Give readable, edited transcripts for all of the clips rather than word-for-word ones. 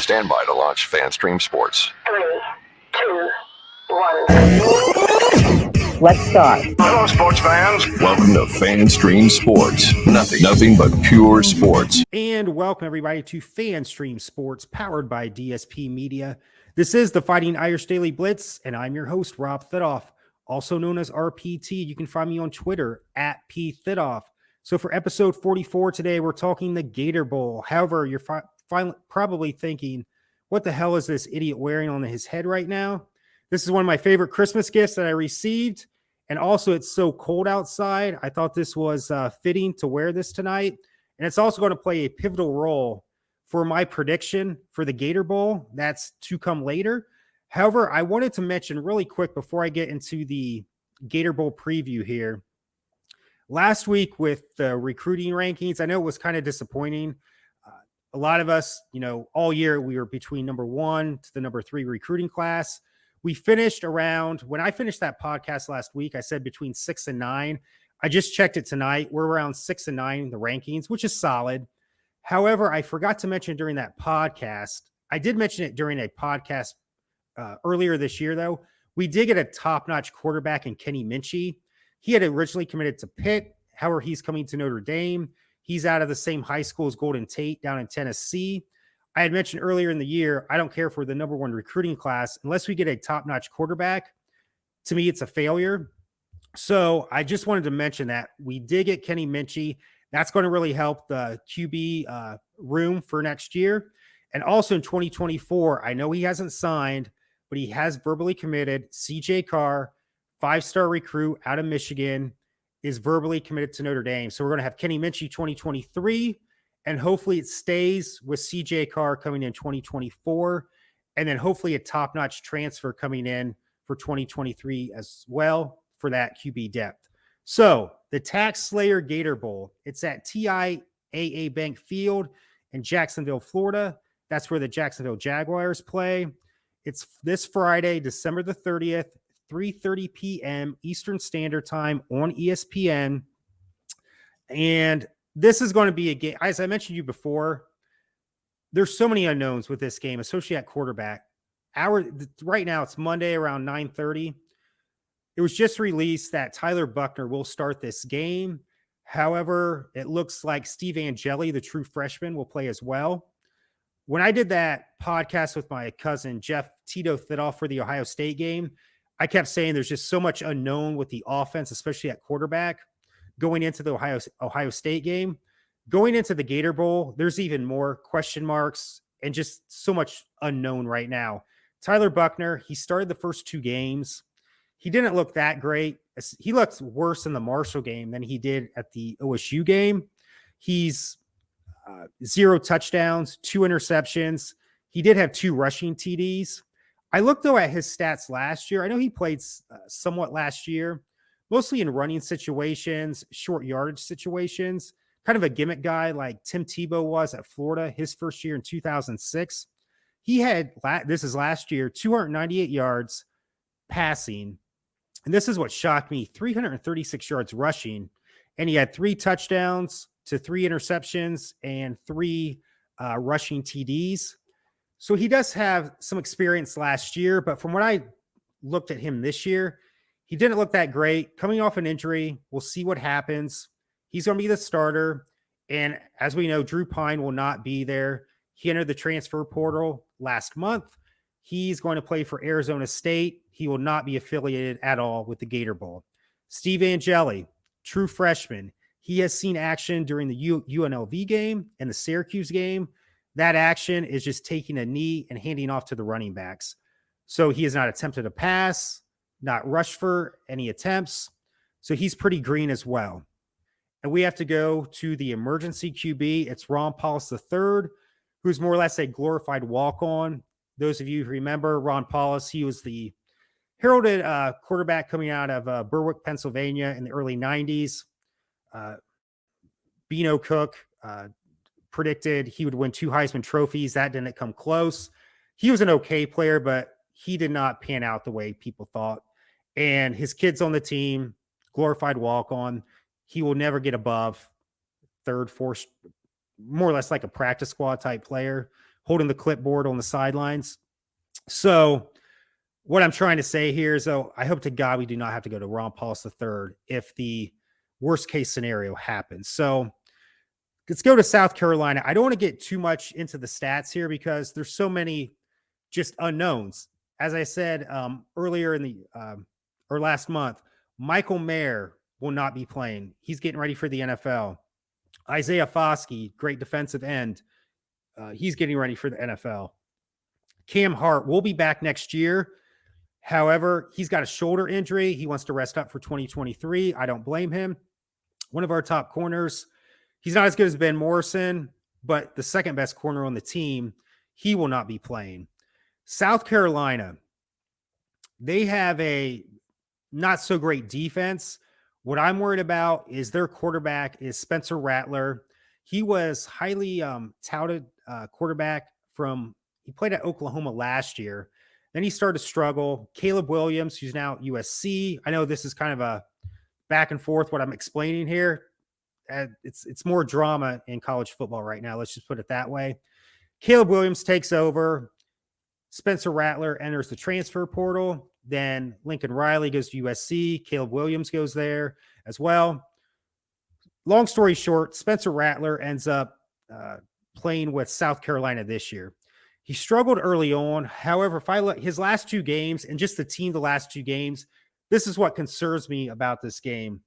Stand by to launch FanStream Sports. 3, 2, 1. Let's start. Hello, sports fans. Welcome to FanStream Sports. Nothing but pure sports. And welcome everybody to FanStream Sports, powered by DSP Media. This is the Fighting Irish Daily Blitz, and I'm your host, Rob Thidoff, also known as RPT. You can find me on Twitter at PThidoff. So for episode 44 today, we're talking the Gator Bowl. However, you're probably thinking, what the hell is this idiot wearing on his head right now? This is one of my favorite Christmas gifts that I received. And also, it's so cold outside. I thought this was fitting to wear this tonight. And it's also going to play a pivotal role for my prediction for the Gator Bowl. That's to come later. However, I wanted to mention really quick before I get into the Gator Bowl preview here. Last week with the recruiting rankings, I know it was kind of disappointing. A lot of us, all year we were between number 1 to the number 3 recruiting class. We finished around, when I finished that podcast last week, I said between 6 and 9. I just checked it tonight. We're around 6 and 9 in the rankings, which is solid. However, I forgot to mention during that podcast, I did mention it during a podcast earlier this year, though. We did get a top-notch quarterback in Kenny Minchey. He had originally committed to Pitt. However, he's coming to Notre Dame. He's out of the same high school as Golden Tate down in Tennessee. I had mentioned earlier in the year, I don't care for the number 1 recruiting class. Unless we get a top-notch quarterback, to me, it's a failure. So I just wanted to mention that we did get Kenny Minchey. That's going to really help the QB room for next year. And also in 2024, I know he hasn't signed, but he has verbally committed. CJ Carr, 5-star recruit out of Michigan, is verbally committed to Notre Dame. So we're going to have Kenny Minchey 2023, and hopefully it stays with CJ Carr coming in 2024, and then hopefully a top-notch transfer coming in for 2023 as well for that QB depth. So the Tax Slayer Gator Bowl, it's at TIAA Bank Field in Jacksonville, Florida. That's where the Jacksonville Jaguars play. It's this Friday, December the 30th, 3:30 p.m. Eastern Standard Time on ESPN. And this is going to be a game. As I mentioned to you before, there's so many unknowns with this game, especially at quarterback. Right now, it's Monday around 9:30. It was just released that Tyler Buckner will start this game. However, it looks like Steve Angeli, the true freshman, will play as well. When I did that podcast with my cousin, Jeff Tito Thidoff, for the Ohio State game, I kept saying there's just so much unknown with the offense, especially at quarterback, going into the Ohio State game. Going into the Gator Bowl, there's even more question marks and just so much unknown right now. Tyler Buckner, he started the first 2 games. He didn't look that great. He looked worse in the Marshall game than he did at the OSU game. He's 0 touchdowns, 2 interceptions. He did have 2 rushing TDs. I looked, though, at his stats last year. I know he played somewhat last year, mostly in running situations, short yardage situations, kind of a gimmick guy like Tim Tebow was at Florida his first year in 2006. He had, this is last year, 298 yards passing. And this is what shocked me, 336 yards rushing. And he had 3 touchdowns to 3 interceptions and 3 rushing TDs. So he does have some experience last year, but from what I looked at him this year, he didn't look that great. Coming off an injury, we'll see what happens. He's going to be the starter. And as we know, Drew Pine will not be there. He entered the transfer portal last month. He's going to play for Arizona State. He will not be affiliated at all with the Gator Bowl. Steve Angeli, true freshman. He has seen action during the UNLV game and the Syracuse game. That action is just taking a knee and handing off to the running backs. So he has not attempted a pass, not rushed for any attempts. So he's pretty green as well. And we have to go to the emergency QB. It's Ron Paulus III, who's more or less a glorified walk-on. Those of you who remember Ron Paulus, he was the heralded quarterback coming out of Berwick, Pennsylvania in the early 90s. Beano Cook predicted he would win 2 Heisman trophies. That didn't come close. He was an okay player, but he did not pan out the way people thought. And his kid's on the team, glorified walk-on. He will never get above 3rd, 4th, more or less like a practice squad type player. holding the clipboard on the sidelines. So what I'm trying to say here is, though, I hope to God we do not have to go to Ron Paulus III if the worst case scenario happens. So let's go to South Carolina. I don't want to get too much into the stats here because there's so many just unknowns. As I said earlier in the or last month, Michael Mayer will not be playing. He's getting ready for the NFL. Isaiah Foskey, great defensive end, he's getting ready for the NFL. Cam Hart will be back next year. However, he's got a shoulder injury. He wants to rest up for 2023. I don't blame him. One of our top corners. He's not as good as Ben Morrison, but the second best corner on the team, he will not be playing. South Carolina, they have a not so great defense. What I'm worried about is their quarterback is Spencer Rattler. He was highly touted quarterback he played at Oklahoma last year. Then he started to struggle. Caleb Williams, who's now at USC. I know this is kind of a back and forth what I'm explaining here. It's more drama in college football right now. Let's just put it that way. Caleb Williams takes over. Spencer Rattler enters the transfer portal. Then Lincoln Riley goes to USC. Caleb Williams goes there as well. Long story short, Spencer Rattler ends up playing with South Carolina this year. He struggled early on. However, if I look his last two games and just the team the last two games, this is what concerns me about this game.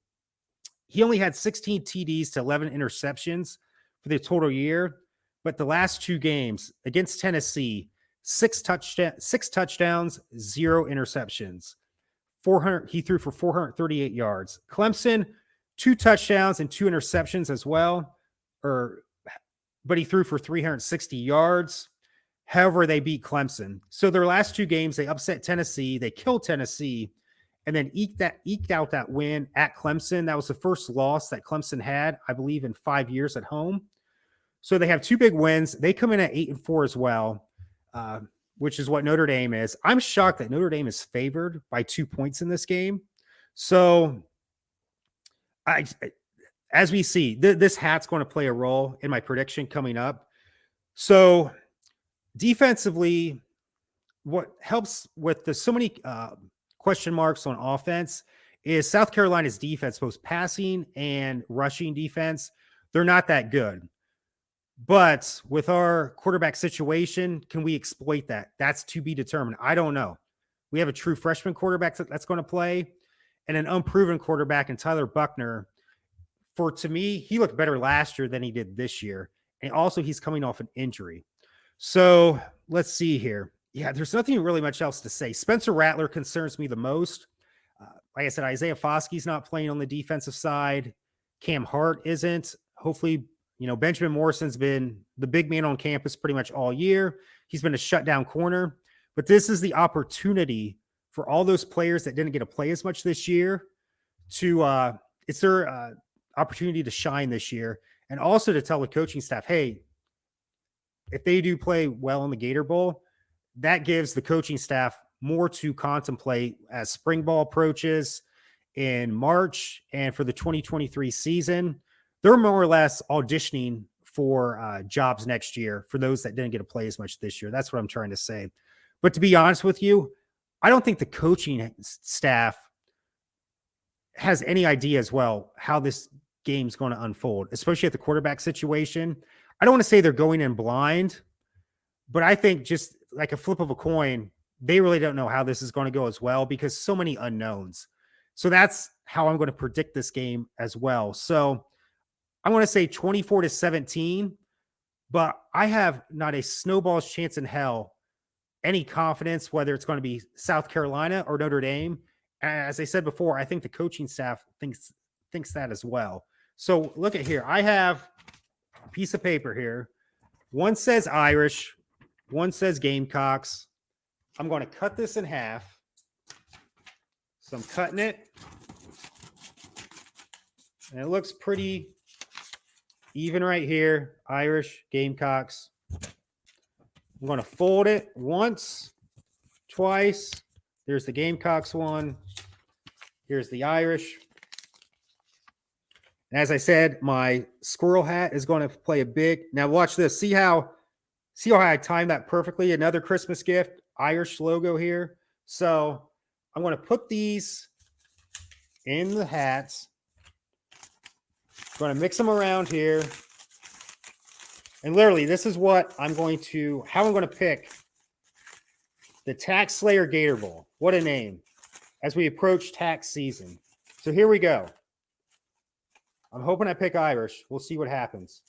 He only had 16 TDs to 11 interceptions for the total year. But the last two games against Tennessee, six touchdowns, 0 interceptions. He threw for 438 yards. Clemson, 2 touchdowns and 2 interceptions as well. But he threw for 360 yards. However, they beat Clemson. So their last two games, they upset Tennessee. They killed Tennessee and then eked out that win at Clemson. That was the first loss that Clemson had, I believe, in 5 years at home. So they have 2 big wins. They come in at 8-4 as well, which is what Notre Dame is. I'm shocked that Notre Dame is favored by 2 points in this game. So as we see, this hat's going to play a role in my prediction coming up. So defensively, what helps with so many question marks on offense is South Carolina's defense, both passing and rushing defense. They're not that good. But with our quarterback situation, can we exploit that? That's to be determined. I don't know. We have a true freshman quarterback that's going to play and an unproven quarterback in Tyler Buckner. To me, he looked better last year than he did this year. And also he's coming off an injury. So let's see here. Yeah, there's nothing really much else to say. Spencer Rattler concerns me the most. Like I said, Isaiah Foskey's not playing on the defensive side. Cam Hart isn't. Hopefully, Benjamin Morrison's been the big man on campus pretty much all year. He's been a shutdown corner. But this is the opportunity for all those players that didn't get to play as much this year it's their opportunity to shine this year. And also to tell the coaching staff, hey, if they do play well in the Gator Bowl, that gives the coaching staff more to contemplate as spring ball approaches in March and for the 2023 season. They're more or less auditioning for jobs next year for those that didn't get to play as much this year. That's what I'm trying to say. But to be honest with you, I don't think the coaching staff has any idea as well how this game's going to unfold, especially at the quarterback situation. I don't want to say they're going in blind, but I think just like a flip of a coin, they really don't know how this is going to go as well because so many unknowns. So that's how I'm going to predict this game as well. So I want to say 24-17, but I have not a snowball's chance in hell, any confidence, whether it's going to be South Carolina or Notre Dame. As I said before, I think the coaching staff thinks that as well. So look at here. I have a piece of paper here. One says Irish, one says Gamecocks. I'm going to cut this in half. So I'm cutting it. And it looks pretty even right here. Irish, Gamecocks. I'm going to fold it once, twice. There's the Gamecocks one. Here's the Irish. And as I said, my squirrel hat is going to play a big. Now watch this. See how See how I timed that perfectly? Another Christmas gift, Irish logo here. So I'm going to put these in the hats. Going to mix them around here. And literally, this is what how I'm going to pick the Tax Slayer Gator Bowl. What a name. As we approach tax season. So here we go. I'm hoping I pick Irish. We'll see what happens.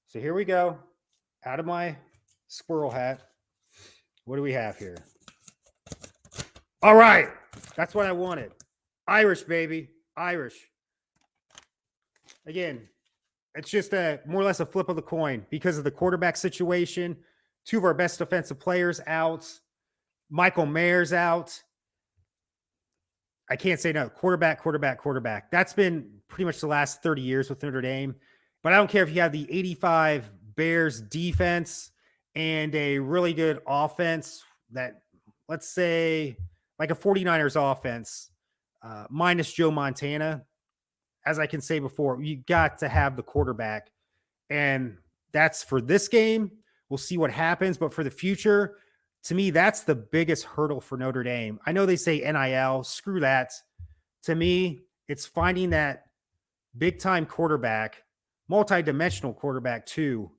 So here we go. Out of my squirrel hat. What do we have here? All right. That's what I wanted. Irish, baby. Irish. Again, it's just more or less a flip of the coin because of the quarterback situation. Two of our best defensive players out. Michael Mayer's out. I can't say no. Quarterback. That's been pretty much the last 30 years with Notre Dame. But I don't care if you have the 85 Bears defense and a really good offense that, let's say, like a 49ers offense, minus Joe Montana. As I can say before, you got to have the quarterback. And that's for this game. We'll see what happens. But for the future, to me, that's the biggest hurdle for Notre Dame. I know they say NIL. Screw that. To me, it's finding that big-time quarterback, multi-dimensional quarterback too,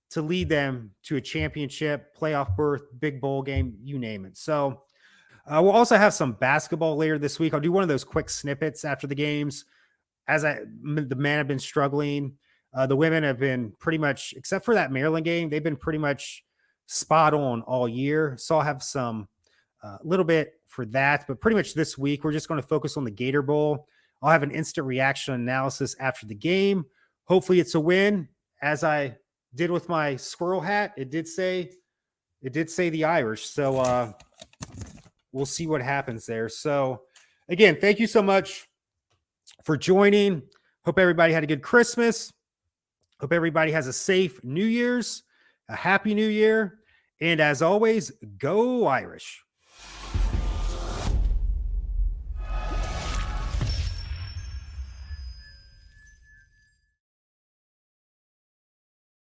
to lead them to a championship, playoff berth, big bowl game, you name it. So we'll also have some basketball later this week. I'll do one of those quick snippets after the games. The men have been struggling. The women have been pretty much, except for that Maryland game, they've been pretty much spot on all year. So I'll have some little bit for that, but pretty much this week, we're just going to focus on the Gator Bowl. I'll have an instant reaction analysis after the game. Hopefully it's a win. As I did with my squirrel hat, it did say the Irish. So we'll see what happens there. So again, thank you so much for joining. Hope everybody had a good Christmas. Hope everybody has a safe New Year's, a happy New Year. And as always, go Irish.